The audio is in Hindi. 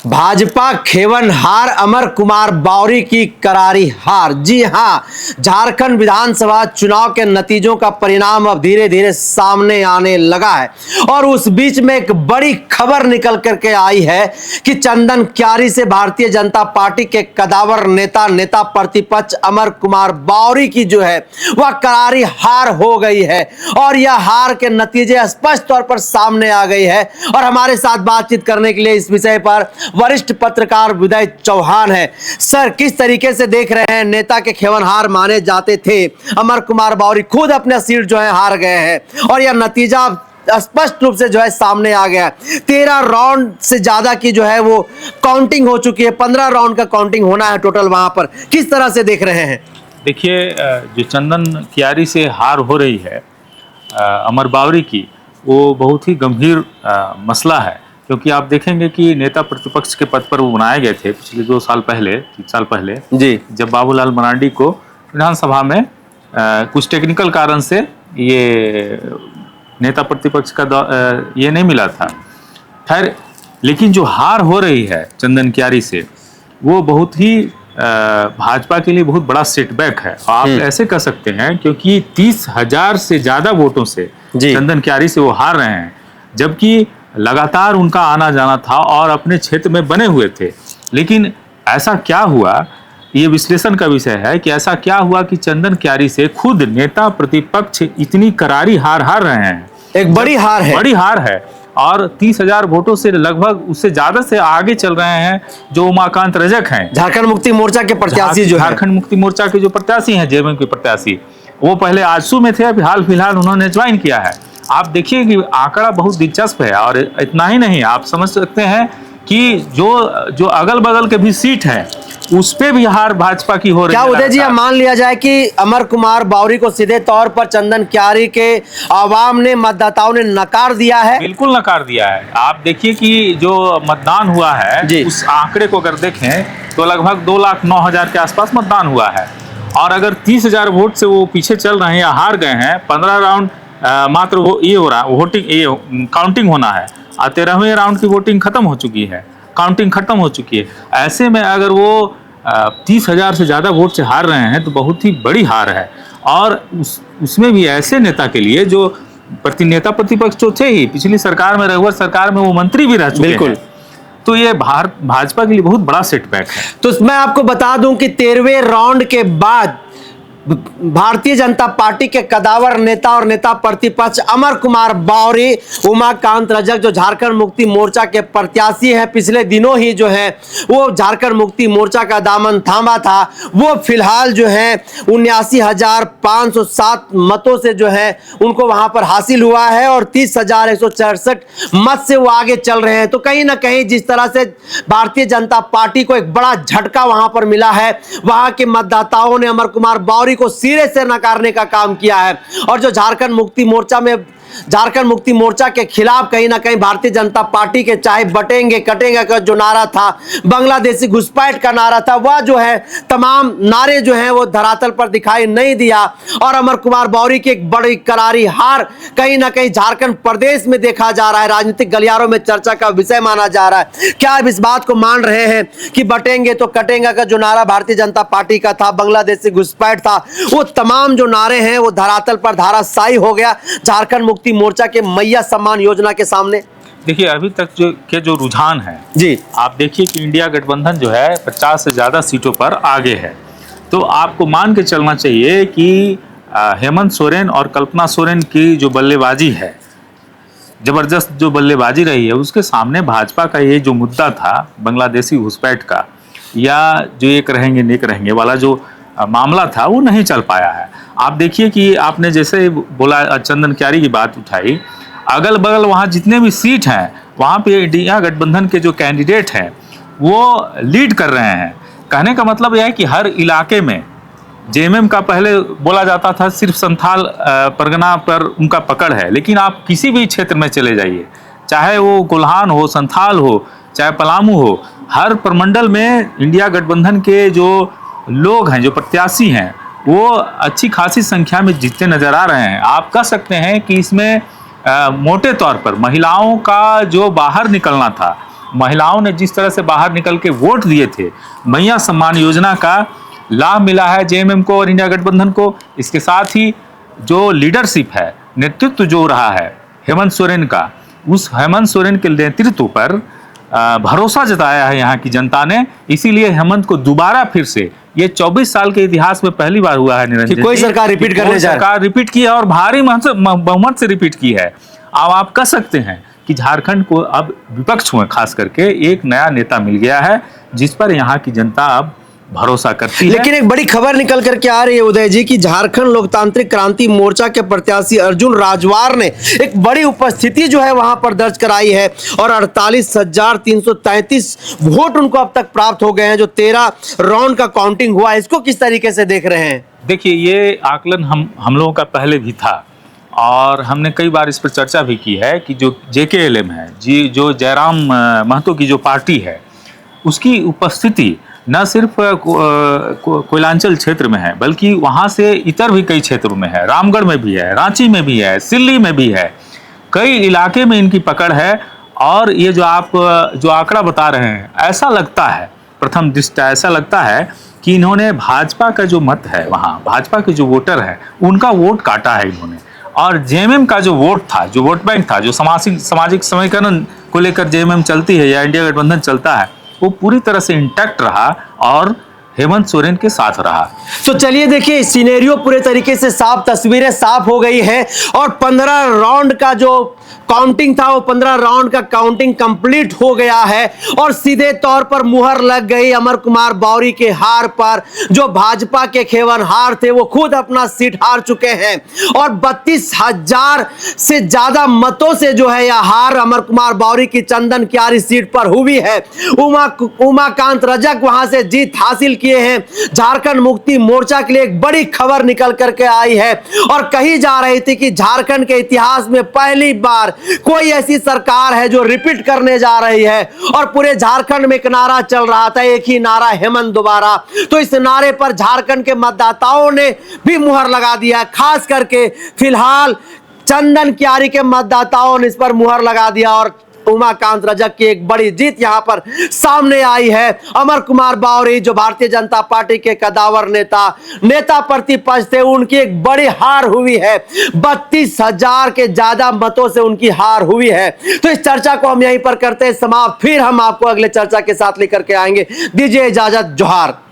भाजपा खेवनहार अमर कुमार बावरी की करारी हार। जी हां, झारखंड विधानसभा चुनाव के नतीजों का परिणाम अब धीरे धीरे सामने आने लगा है और उस बीच में एक बड़ी खबर निकल करके आई है कि चंदन क्यारी से भारतीय जनता पार्टी के कदावर नेता प्रतिपक्ष अमर कुमार बावरी की जो है वह करारी हार हो गई है और यह हार के नतीजे स्पष्ट तौर पर सामने आ गई है। और हमारे साथ बातचीत करने के लिए इस विषय पर वरिष्ठ पत्रकार विजय चौहान है। सर, किस तरीके से देख रहे हैं, नेता के खेवनहार माने जाते थे अमर कुमार बावरी खुद अपने सीट जो है हार गए हैं और यह नतीजा स्पष्ट रूप से जो है सामने आ गया है। 13 राउंड से ज्यादा की जो है वो काउंटिंग हो चुकी है, 15 राउंड का काउंटिंग होना है टोटल। वहां पर किस तरह से देख रहे हैं? देखिए, जो चंदन क्यारी से हार हो रही है अमर बावरी की, वो बहुत ही गंभीर मसला है, क्योंकि आप देखेंगे कि नेता प्रतिपक्ष के पद पर वो बनाए गए थे पिछले 3 साल पहले जी, जब बाबूलाल मरांडी को विधानसभा में कुछ टेक्निकल कारण से ये नेता प्रतिपक्ष का ये नहीं मिला था। खैर, लेकिन जो हार हो रही है चंदन क्यारी से, वो बहुत ही भाजपा के लिए बहुत बड़ा सेटबैक है। आप ऐसे कह सकते हैं क्योंकि 30,000 से ज्यादा वोटों से चंदन क्यारी से वो हार रहे हैं, जबकि लगातार उनका आना जाना था और अपने क्षेत्र में बने हुए थे। लेकिन ऐसा क्या हुआ, ये विश्लेषण का विषय है कि ऐसा क्या हुआ कि चंदन क्यारी से खुद नेता प्रतिपक्ष इतनी करारी हार रहे हैं। एक बड़ी हार है और 30,000 वोटों से लगभग उससे ज्यादा से आगे चल रहे हैं जो उमाकांत रजक हैं, झारखंड मुक्ति मोर्चा के प्रत्याशी, जो झारखंड मुक्ति मोर्चा के जो प्रत्याशी हैं, जेएमएम के प्रत्याशी। वो पहले आजसू में थे, अभी हाल फिलहाल उन्होंने ज्वाइन किया है। आप देखिए कि आंकड़ा बहुत दिलचस्प है। और इतना ही नहीं, आप समझ सकते हैं कि जो अगल बगल के भी सीट है उस पे भी हार भाजपा की हो रही है। क्या उदय जी, अब मान लिया जाए कि अमर कुमार बावरी को सीधे तौर पर चंदन क्यारी के आवाम ने, मतदाताओं ने नकार दिया है? बिल्कुल नकार दिया है। आप देखिए कि जो मतदान हुआ है उस आंकड़े को अगर देखें तो लगभग 2,09,000 के आसपास मतदान हुआ है। और अगर 30,000 वोट से वो पीछे चल रहे हैं या हार गए हैं, 15 राउंड मात्र वो ये हो रहा है, वोटिंग ये काउंटिंग होना है और 13वें राउंड की वोटिंग खत्म हो चुकी है, काउंटिंग खत्म हो चुकी है। ऐसे में अगर वो 30,000 से ज़्यादा वोट से हार रहे हैं तो बहुत ही बड़ी हार है। और उसमें भी ऐसे नेता के लिए जो नेता प्रतिपक्ष तो थे ही, पिछली सरकार में, रघुवर सरकार में वो मंत्री भी रह चुके हैं। तो ये भाजपा के लिए बहुत बड़ा सेटबैक है। तो मैं आपको बता दूं कि 13वें राउंड के बाद भारतीय जनता पार्टी के कदावर नेता और नेता प्रतिपक्ष अमर कुमार बावरी, उमाकांत रजक जो झारखंड मुक्ति मोर्चा के प्रत्याशी हैं, पिछले दिनों ही जो है वो झारखंड मुक्ति मोर्चा का दामन थामा था, वो फिलहाल जो है 79,507 मतों से जो है उनको वहां पर हासिल हुआ है और 30,164 मत से वो आगे चल रहे हैं। तो कहीं ना कहीं जिस तरह से भारतीय जनता पार्टी को एक बड़ा झटका वहां पर मिला है, वहां के मतदाताओं ने अमर कुमार बावरी को सिरे से नकारने का काम किया है। और जो झारखंड मुक्ति मोर्चा के खिलाफ कहीं ना कहीं भारतीय जनता पार्टी के चाहे बटेंगे कटेंगे का जो नारा था, बांग्लादेशी घुसपैठ का नारा था, वह जो है तमाम नारे जो हैं वो धरातल पर दिखाई नहीं दिया। और अमर कुमार बावरी की एक बड़ी करारी हार कहीं ना कहीं झारखंड प्रदेश में देखा जा रहा है, राजनीतिक गलियारों में चर्चा का विषय माना जा रहा है। क्या आप इस बात को मान रहे हैं कि बटेंगे तो कटेंगे का जो नारा भारतीय जनता पार्टी का था, बांग्लादेशी घुसपैठ था, वो तमाम जो नारे हैं वो धरातल पर धाराशायी हो गया झारखंड मुक्ति मोर्चा के मैया सम्मान योजना के सामने? देखिए, अभी तक जो रुझान है जी, आप देखिए कि इंडिया गठबंधन जो है 50 से ज्यादा सीटों पर आगे है। तो आपको मान के चलना चाहिए कि हेमंत सोरेन और कल्पना सोरेन की जो बल्लेबाजी है, जबरदस्त जो बल्लेबाजी रही है, उसके सामने भाजपा का ये जो मुद्दा था बांग्लादेशी घुसपैठ का, या जो एक रहेंगे नेक रहेंगे वाला जो मामला था, वो नहीं चल पाया है। आप देखिए कि आपने जैसे बोला, चंदन क्यारी की बात उठाई, अगल बगल वहाँ जितने भी सीट हैं वहाँ पे इंडिया गठबंधन के जो कैंडिडेट हैं वो लीड कर रहे हैं। कहने का मतलब यह है कि हर इलाके में जेएमएम का पहले बोला जाता था सिर्फ संथाल परगना पर उनका पकड़ है, लेकिन आप किसी भी क्षेत्र में चले जाइए, चाहे वो कोल्हान हो, संथाल हो, चाहे पलामू हो, हर प्रमंडल में इंडिया गठबंधन के जो लोग हैं, जो प्रत्याशी हैं, वो अच्छी खासी संख्या में जीतते नजर आ रहे हैं। आप कह सकते हैं कि इसमें मोटे तौर पर महिलाओं का जो बाहर निकलना था महिलाओं ने जिस तरह से बाहर निकल के वोट दिए थे, मैया सम्मान योजना का लाभ मिला है जेएमएम को और इंडिया गठबंधन को। इसके साथ ही जो लीडरशिप है, नेतृत्व जो रहा है हेमंत सोरेन का, उस हेमंत सोरेन के नेतृत्व पर भरोसा जताया है यहाँ की जनता ने। इसीलिए हेमंत को दोबारा फिर से, ये 24 साल के इतिहास में पहली बार हुआ है निरंजन जी, कोई सरकार रिपीट करने जा रही है। सरकार रिपीट की है और भारी बहुमत से रिपीट की है। अब आप कह सकते हैं कि झारखंड को अब विपक्ष में खास करके एक नया नेता मिल गया है जिस पर यहाँ की जनता अब भरोसा करती है। लेकिन एक बड़ी खबर निकल करके आ रही है उदय जी की झारखंड लोकतांत्रिक क्रांति मोर्चा के प्रत्याशी अर्जुन राजवार ने एक बड़ी उपस्थिति जो है वहां पर दर्ज कराई है और 48,333 वोट उनको अब तक प्राप्त हो गए हैं, जो 13 राउंड का काउंटिंग हुआ है। इसको किस तरीके से देख रहे हैं? देखिए, ये आकलन हम लोगों का पहले भी था और हमने कई बार इस पर चर्चा भी की है कि जो JKLM है जी, जो जयराम महतो की जो पार्टी है, उसकी उपस्थिति न सिर्फ कोयलांचल क्षेत्र में है बल्कि वहाँ से इतर भी कई क्षेत्रों में है। रामगढ़ में भी है, रांची में भी है, सिल्ली में भी है, कई इलाके में इनकी पकड़ है। और ये जो आप जो आंकड़ा बता रहे हैं, ऐसा लगता है, प्रथम दृष्टया ऐसा लगता है कि इन्होंने भाजपा का जो मत है, वहाँ भाजपा के जो वोटर है उनका वोट काटा है इन्होंने। और जेएमएम का जो वोट था, जो वोट बैंक था, जो सामाजिक समीकरण को लेकर जेएमएम चलती है या इंडिया गठबंधन चलता है, वो पूरी तरह से इंटैक्ट रहा और हेमंत सोरेन के साथ रहा। तो चलिए देखिए, सिनेरियो पूरे तरीके से साफ, तस्वीरें साफ हो गई है और 15 राउंड का जो काउंटिंग था वो 15 राउंड का काउंटिंग कंप्लीट हो गया है और सीधे तौर पर मुहर लग गई अमर कुमार बावरी के हार पर। जो भाजपा के खेवनहार थे वो खुद अपना सीट हार चुके हैं और 32,000 से ज्यादा मतों से जो है यह हार अमर कुमार बावरी की चंदन क्यारी सीट पर हुई है। उमाकांत रजक वहां से जीत हासिल किए हैं। झारखंड मुक्ति मोर्चा के लिए एक बड़ी खबर निकल करके आई है और कही जा रही थी कि झारखंड के इतिहास में पहली बार कोई ऐसी सरकार है जो रिपीट करने जा रही है। और पूरे झारखंड में एक नारा चल रहा था, एक ही नारा, हेमंत दोबारा। तो इस नारे पर झारखंड के मतदाताओं ने भी मुहर लगा दिया। खास करके फिलहाल चंदन क्यारी के मतदाताओं ने इस पर मुहर लगा दिया और उमाकांत रजक की एक बड़ी जीत यहां पर सामने आई है। अमर कुमार बावरी जो भारतीय जनता पार्टी के कदावर नेता प्रतिपक्ष थे, उनकी एक बड़ी हार हुई है। 32,000 के ज्यादा मतों से उनकी हार हुई है। तो इस चर्चा को हम यहीं पर करते हैं समाप्त। फिर हम आपको अगले चर्चा के साथ लेकर के आएंगे। दीजिए इजाजत, जोहार।